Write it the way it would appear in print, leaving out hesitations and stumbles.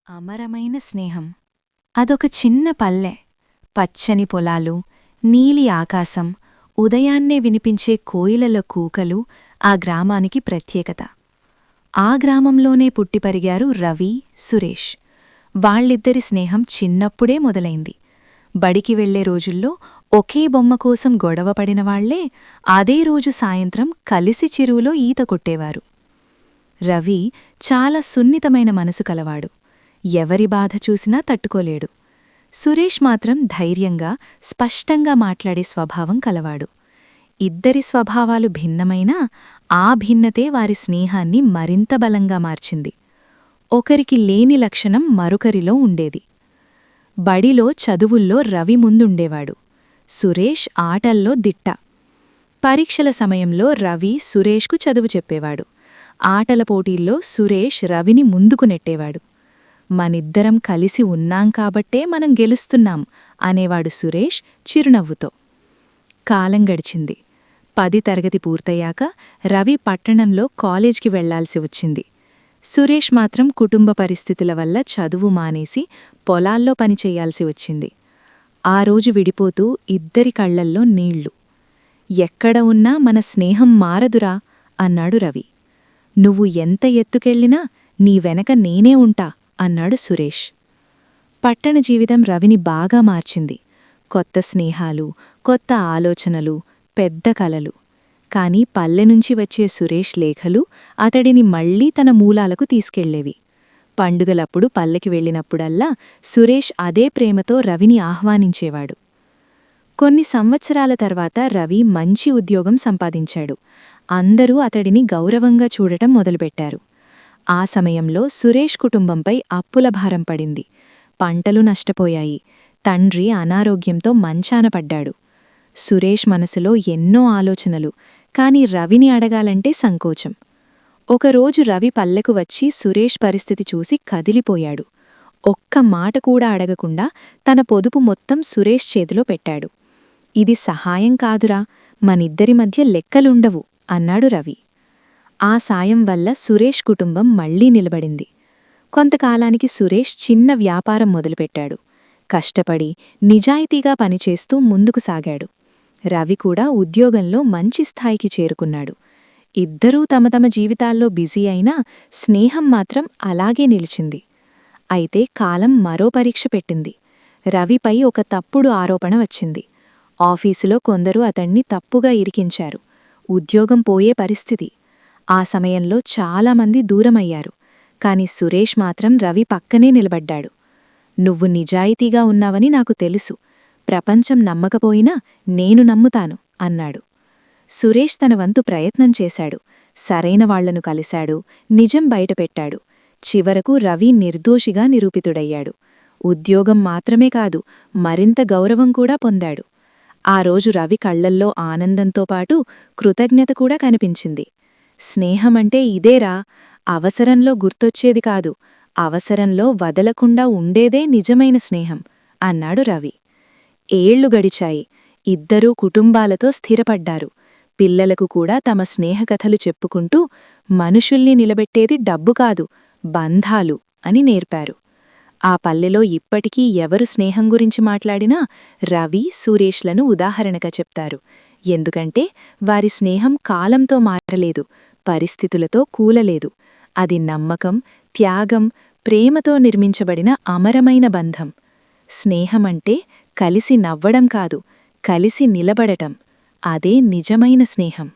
అమరమైన స్నేహం. అదొక చిన్న పల్లె, పచ్చని పొలాలు, నీలి ఆకాశం, ఉదయాన్నే వినిపించే కోయిలల కూకలు ఆ గ్రామానికి ప్రత్యేకత. ఆ గ్రామంలోనే పుట్టిపరిగారు రవి, సురేష్. వాళ్ళిద్దరి స్నేహం చిన్నప్పుడే మొదలైంది. బడికి వెళ్లే రోజుల్లో ఒకే బొమ్మ కోసం గొడవపడినవాళ్లే అదే రోజు సాయంత్రం కలిసి చెరువులో ఈత కొట్టేవారు. రవి చాలా సున్నితమైన మనసు కలవాడు. ఎవరి బాధ చూసినా తట్టుకోలేడు. సురేష్ మాత్రం ధైర్యంగా, స్పష్టంగా మాట్లాడే స్వభావం కలవాడు. ఇద్దరి స్వభావాలు భిన్నమైనా ఆ భిన్నతే వారి స్నేహాన్ని మరింత బలంగా మార్చింది. ఒకరికి లేని లక్షణం మరొకరిలో ఉండేది. బడిలో చదువుల్లో రవి ముందుండేవాడు. సురేష్ ఆటల్లో దిట్ట. పరీక్షల సమయంలో రవి సురేష్కు చదువు చెప్పేవాడు. ఆటల పోటీల్లో సురేష్ రవిని ముందుకు నెట్టేవాడు. మనిద్దరం కలిసి ఉన్నాం కాబట్టే మనం గెలుస్తున్నాం అనేవాడు సురేష్ చిరునవ్వుతో. కాలం గడిచింది. 10 తరగతి పూర్తయ్యాక రవి పట్టణంలో కాలేజ్కి వెళ్లాల్సి వచ్చింది. సురేష్ మాత్రం కుటుంబ పరిస్థితుల వల్ల చదువు మానేసి పొలాల్లో పనిచెయ్యాల్సి వచ్చింది. ఆ రోజు విడిపోతూ ఇద్దరి కళ్లల్లో నీళ్లు. ఎక్కడ ఉన్నా మన స్నేహం మారదురా అన్నాడు రవి. నువ్వు ఎంత ఎత్తుకెళ్ళినా నీ వెనక నేనే ఉంటా అన్నాడు సురేష్. పట్టణ జీవితం రవిని బాగా మార్చింది. కొత్త స్నేహాలు, కొత్త ఆలోచనలు, పెద్ద కలలు. కాని పల్లెనుంచి వచ్చే సురేష్ లేఖలు అతడిని మళ్లీ తన మూలాలకు తీసుకెళ్లేవి. పండుగలప్పుడు పల్లెకి వెళ్ళినప్పుడల్లా సురేష్ అదే ప్రేమతో రవిని ఆహ్వానించేవాడు. కొన్ని సంవత్సరాల తర్వాత రవి మంచి ఉద్యోగం సంపాదించాడు. అందరూ అతడిని గౌరవంగా చూడటం మొదలుపెట్టారు. ఆ సమయంలో సురేష్ కుటుంబంపై అప్పుల భారం పడింది. పంటలు నష్టపోయాయి. తండ్రి అనారోగ్యంతో మంచాన పడ్డాడు. సురేష్ మనసులో ఎన్నో ఆలోచనలు, కాని రవిని అడగాలంటే సంకోచం. ఒకరోజు రవి పల్లెకు వచ్చి సురేష్ పరిస్థితి చూసి కదిలిపోయాడు. ఒక్క మాట కూడా అడగకుండా తన పొదుపు మొత్తం సురేష్ చేతిలో పెట్టాడు. ఇది సహాయం కాదురా, మనిద్దరి మధ్య లెక్కలుండవు అన్నాడు రవి. ఆ సాయం వల్ల సురేష్ కుటుంబం మళ్లీ నిలబడింది. కొంతకాలానికి సురేష్ చిన్న వ్యాపారం మొదలుపెట్టాడు. కష్టపడి, నిజాయితీగా పనిచేస్తూ ముందుకు సాగాడు. రవి కూడా ఉద్యోగంలో మంచి స్థాయికి చేరుకున్నాడు. ఇద్దరూ తమ తమ జీవితాల్లో బిజీ అయినా స్నేహం మాత్రం అలాగే నిలిచింది. అయితే కాలం మరో పరీక్ష పెట్టింది. రవిపై ఒక తప్పుడు ఆరోపణ వచ్చింది. ఆఫీసులో కొందరు అతణ్ణి తప్పుగా ఇరికించారు. ఉద్యోగం పోయే పరిస్థితి. ఆ సమయంలో చాలామంది దూరమయ్యారు. కాని సురేష్ మాత్రం రవి పక్కనే నిలబడ్డాడు. నువ్వు నిజాయితీగా ఉన్నావని నాకు తెలుసు. ప్రపంచం నమ్మకపోయినా నేను నమ్ముతాను అన్నాడు. సురేష్ తన వంతు ప్రయత్నం చేశాడు. సరైన వాళ్లను కలిశాడు. నిజం బయటపెట్టాడు. చివరకు రవి నిర్దోషిగా నిరూపితుడయ్యాడు. ఉద్యోగం మాత్రమే కాదు, మరింత గౌరవం కూడా పొందాడు. ఆ రోజు రవి కళ్లల్లో ఆనందంతో పాటు కృతజ్ఞత కూడా కనిపించింది. స్నేహమంటే ఇదేరా, అవసరంలో గుర్తొచ్చేది కాదు, అవసరంలో వదలకుండా ఉండేదే నిజమైన స్నేహం అన్నాడు రవి. ఏళ్లు గడిచాయి. ఇద్దరూ కుటుంబాలతో స్థిరపడ్డారు. పిల్లలకు కూడా తమ స్నేహకథలు చెప్పుకుంటూ మనుషుల్ని నిలబెట్టేది డబ్బు కాదు, బంధాలు అని నేర్పారు. ఆ పల్లెలో ఇప్పటికీ ఎవరు స్నేహం గురించి మాట్లాడినా రవి, సురేష్లను ఉదాహరణగా చెప్తారు. ఎందుకంటే వారి స్నేహం కాలంతో మారలేదు, పరిస్థితులతో కూలలేదు. అది నమ్మకం, త్యాగం, ప్రేమతో నిర్మించబడిన అమరమైన బంధం. స్నేహమంటే కలిసి నవ్వడం కాదు, కలిసి నిలబడటం. అదే నిజమైన స్నేహం.